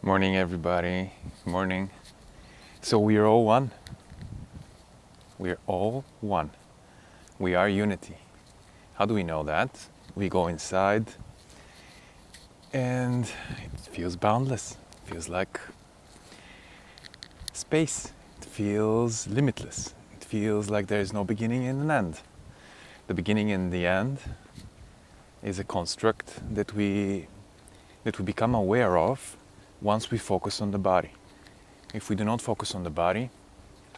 Morning, everybody. Morning. So we are all one. We are all one. We are unity. How do we know that? We go inside and it feels boundless. It feels like space. It feels limitless. It feels like there is no beginning and an end. The beginning and the end is a construct that we become aware of once we focus on the body. If we do not focus on the body,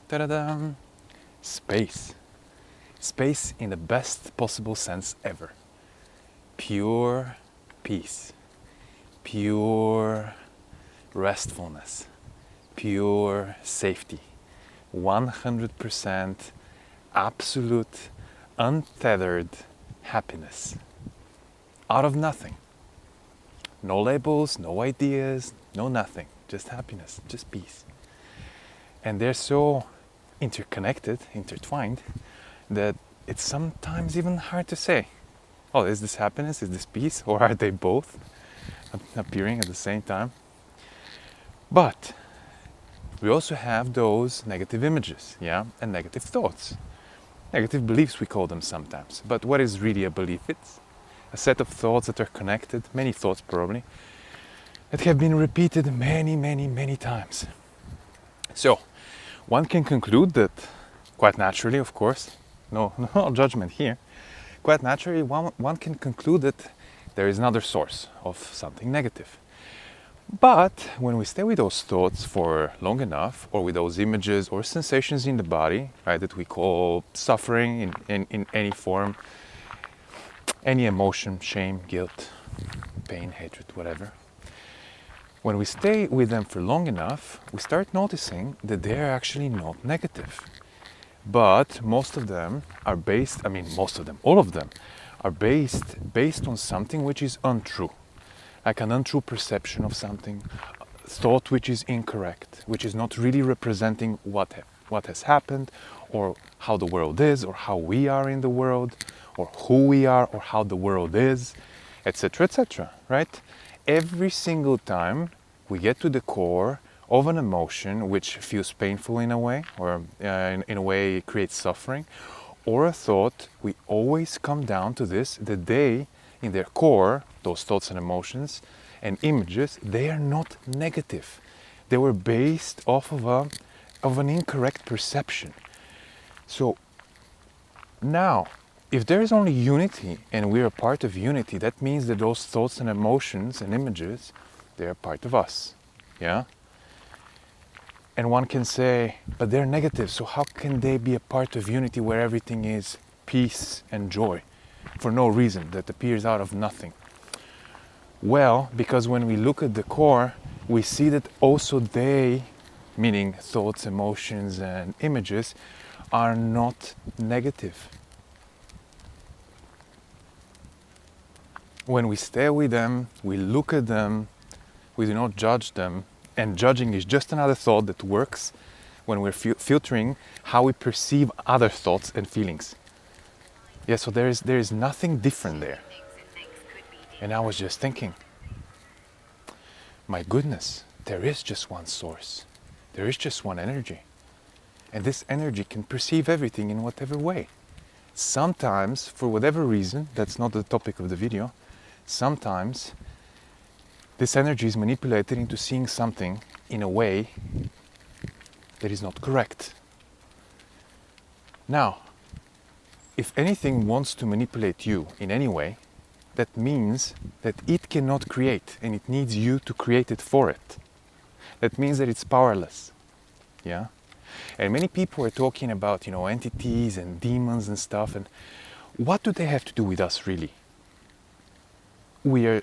ta-da-da, space. Space in the best possible sense ever. Pure peace. Pure restfulness. Pure safety. 100% absolute, untethered happiness. Out of nothing. No labels, no ideas, no nothing. Just happiness, just peace. And they're so interconnected, intertwined, that it's sometimes even hard to say, oh, is this happiness, is this peace, or are they both appearing at the same time? But we also have those negative images, yeah, and negative thoughts. Negative beliefs, we call them sometimes. But what is really a belief? It's a set of thoughts that are connected, many thoughts probably, that have been repeated many times. So, one can conclude that, quite naturally, of course, no judgment here, quite naturally one can conclude that there is another source of something negative. But when we stay with those thoughts for long enough, or with those images or sensations in the body, right, that we call suffering in any form, any emotion, shame, guilt, pain, hatred, whatever. When we stay with them for long enough, we start noticing that they're actually not negative. But most of them are based, all of them are based on something which is untrue. Like an untrue perception of something, thought which is incorrect, which is not really representing what has happened, or how the world is, or how we are in the world, or who we are, or how the world is, etc., right? Every single time we get to the core of an emotion which feels painful in a way, or in a way creates suffering, or a thought, we always come down to this, that they, in their core, those thoughts and emotions and images, they are not negative. They were based off of an incorrect perception. So now, if there is only unity and we are part of unity, that means that those thoughts and emotions and images, they are part of us. Yeah? And one can say, but they're negative, so how can they be a part of unity where everything is peace and joy for no reason, that appears out of nothing? Well, because when we look at the core, we see that also they, meaning thoughts, emotions, and images, are not negative. When we stay with them, we look at them, we do not judge them, and judging is just another thought that works when we're filtering how we perceive other thoughts and feelings. Yeah, so there is nothing different there. And I was just thinking, my goodness, there is just one source. There is just one energy. And this energy can perceive everything in whatever way. Sometimes, for whatever reason, that's not the topic of the video, sometimes this energy is manipulated into seeing something in a way that is not correct. Now, if anything wants to manipulate you in any way, that means that it cannot create, and it needs you to create it for it. That means that it's powerless. Yeah? And many people are talking about, entities and demons and stuff, and what do they have to do with us really? We are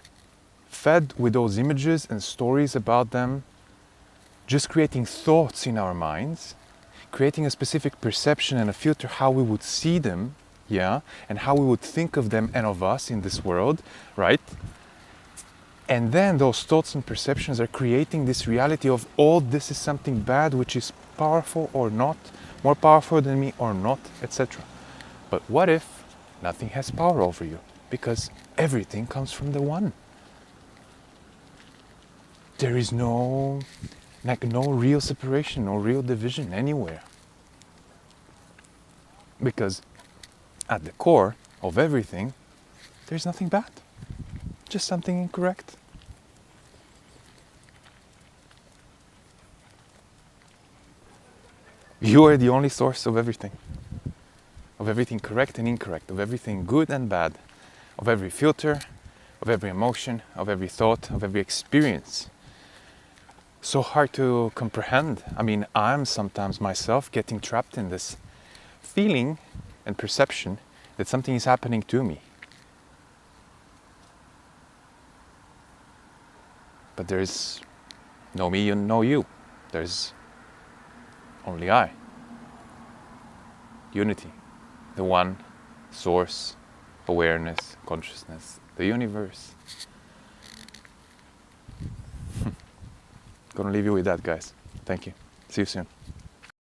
fed with those images and stories about them, just creating thoughts in our minds, creating a specific perception and a filter how we would see them, yeah, and how we would think of them and of us in this world, right? And then those thoughts and perceptions are creating this reality of, oh, this is something bad which is powerful or not, more powerful than me or not, etc. But what if nothing has power over you? Because everything comes from the one. there is no real separation, no real division anywhere. Because at the core of everything, there's nothing bad, just something incorrect. You are the only source of everything correct and incorrect, of everything good and bad, of every filter, of every emotion, of every thought, of every experience. So hard to comprehend. I mean, I'm sometimes myself getting trapped in this feeling and perception that something is happening to me. But there's no me and no you. There's only I. Unity. The one source, awareness, consciousness, the universe. Gonna leave you with that, guys. Thank you. See you soon.